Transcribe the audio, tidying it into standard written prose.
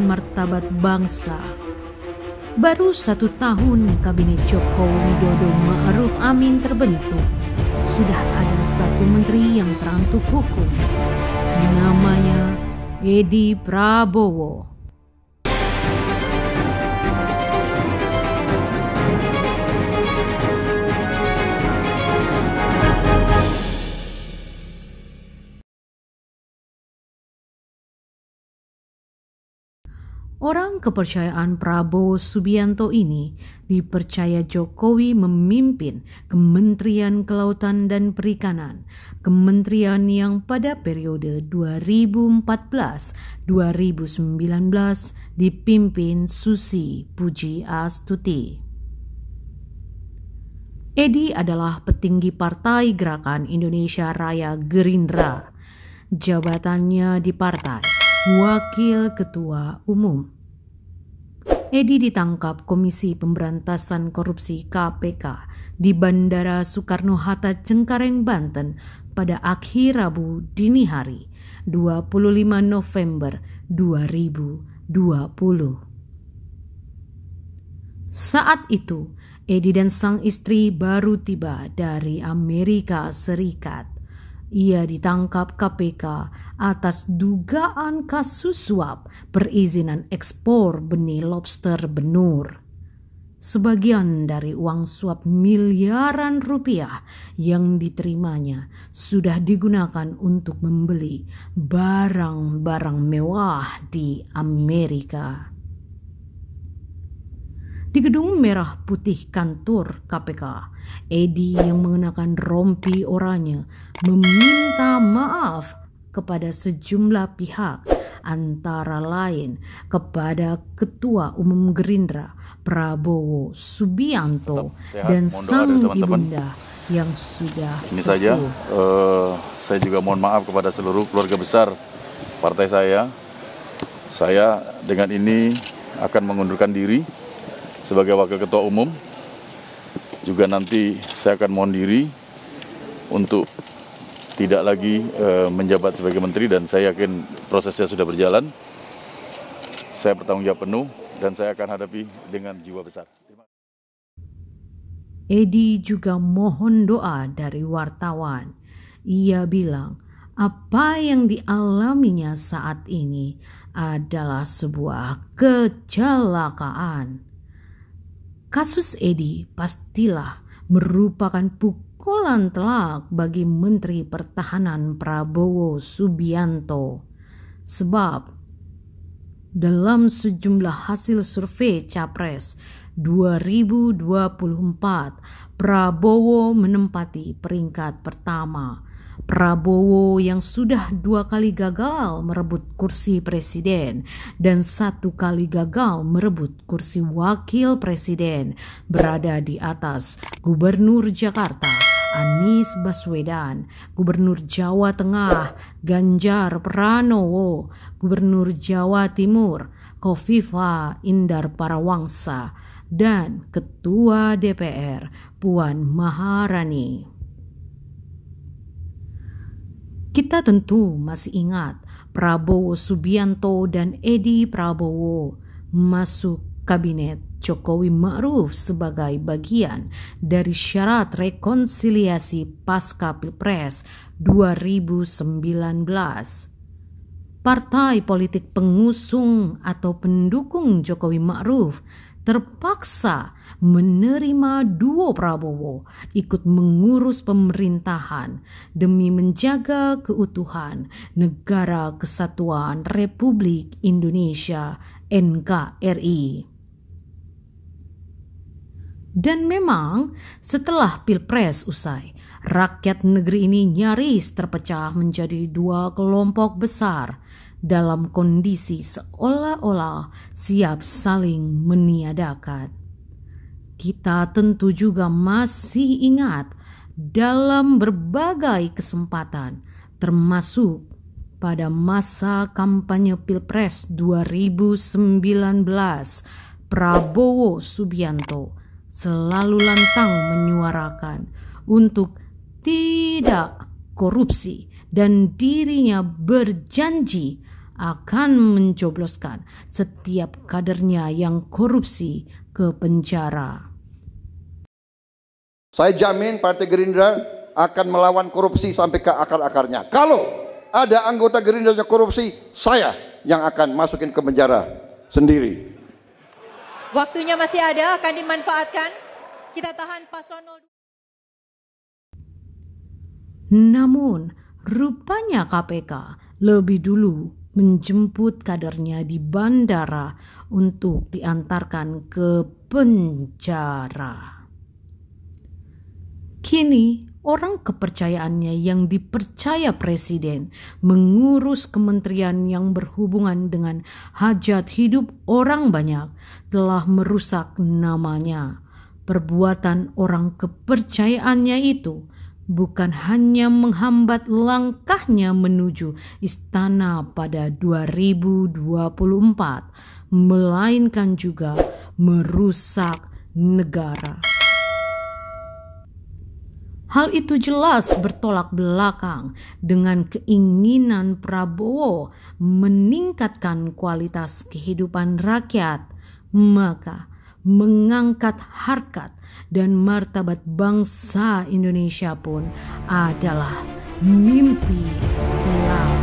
martabat bangsa. Baru 1 tahun Kabinet Joko Widodo Ma'ruf Amin terbentuk, sudah ada 1 menteri yang terantuk hukum. Namanya Edi Prabowo. Orang kepercayaan Prabowo Subianto ini dipercaya Jokowi memimpin Kementerian Kelautan dan Perikanan, kementerian yang pada periode 2014-2019 dipimpin Susi Pujiastuti. Edi adalah petinggi Partai Gerakan Indonesia Raya Gerindra. Jabatannya di partai Wakil Ketua Umum. Edi ditangkap Komisi Pemberantasan Korupsi KPK di Bandara Soekarno-Hatta, Cengkareng, Banten pada akhir Rabu dini hari 25 November 2020. Saat itu, Edi dan sang istri baru tiba dari Amerika Serikat. Ia ditangkap KPK atas dugaan kasus suap perizinan ekspor benih lobster Benur. Sebagian dari uang suap miliaran rupiah yang diterimanya sudah digunakan untuk membeli barang-barang mewah di Amerika. Di gedung merah putih kantor KPK, Edi yang mengenakan rompi oranye meminta maaf kepada sejumlah pihak, antara lain kepada Ketua Umum Gerindra Prabowo Subianto dan sang ibunda yang sudah ini saja. Saya juga mohon maaf kepada seluruh keluarga besar partai saya. Saya dengan ini akan mengundurkan diri sebagai Wakil Ketua Umum. Juga nanti saya akan mohon diri untuk tidak lagi menjabat sebagai menteri, dan saya yakin prosesnya sudah berjalan. Saya bertanggung jawab penuh dan saya akan hadapi dengan jiwa besar. Edi juga mohon doa dari wartawan. Ia bilang apa yang dialaminya saat ini adalah sebuah kecelakaan. Kasus Edi pastilah merupakan pukulan telak bagi Menteri Pertahanan Prabowo Subianto. Sebab dalam sejumlah hasil survei Capres 2024, Prabowo menempati peringkat pertama. Prabowo yang sudah 2 kali gagal merebut kursi presiden dan 1 kali gagal merebut kursi wakil presiden berada di atas Gubernur Jakarta Anies Baswedan, Gubernur Jawa Tengah Ganjar Pranowo, Gubernur Jawa Timur Kofifa Indar Parawangsa, dan Ketua DPR Puan Maharani. Kita tentu masih ingat Prabowo Subianto dan Edi Prabowo masuk Kabinet Jokowi Ma'ruf sebagai bagian dari syarat rekonsiliasi pasca Pilpres 2019. Partai politik pengusung atau pendukung Jokowi Ma'ruf terpaksa menerima duo Prabowo ikut mengurus pemerintahan demi menjaga keutuhan Negara Kesatuan Republik Indonesia (NKRI). Dan memang setelah Pilpres usai, rakyat negeri ini nyaris terpecah menjadi 2 kelompok besar dalam kondisi seolah-olah siap saling meniadakan. Kita tentu juga masih ingat dalam berbagai kesempatan, termasuk pada masa kampanye Pilpres 2019, Prabowo Subianto selalu lantang menyuarakan untuk tidak korupsi dan dirinya berjanji akan mencobloskan setiap kadernya yang korupsi ke penjara. Saya jamin Partai Gerindra akan melawan korupsi sampai ke akar-akarnya. Kalau ada anggota Gerindra yang korupsi, saya yang akan masukin ke penjara sendiri. Waktunya masih ada, akan dimanfaatkan. Kita tahan paslon 02. Namun, rupanya KPK lebih dulu menjemput kadernya di bandara untuk diantarkan ke penjara. Kini, orang kepercayaannya yang dipercaya presiden mengurus kementerian yang berhubungan dengan hajat hidup orang banyak telah merusak namanya. Perbuatan orang kepercayaannya itu bukan hanya menghambat langkahnya menuju istana pada 2024, melainkan juga merusak negara. Hal itu jelas bertolak belakang dengan keinginan Prabowo meningkatkan kualitas kehidupan rakyat, maka mengangkat harkat dan martabat bangsa Indonesia pun adalah mimpi gelap.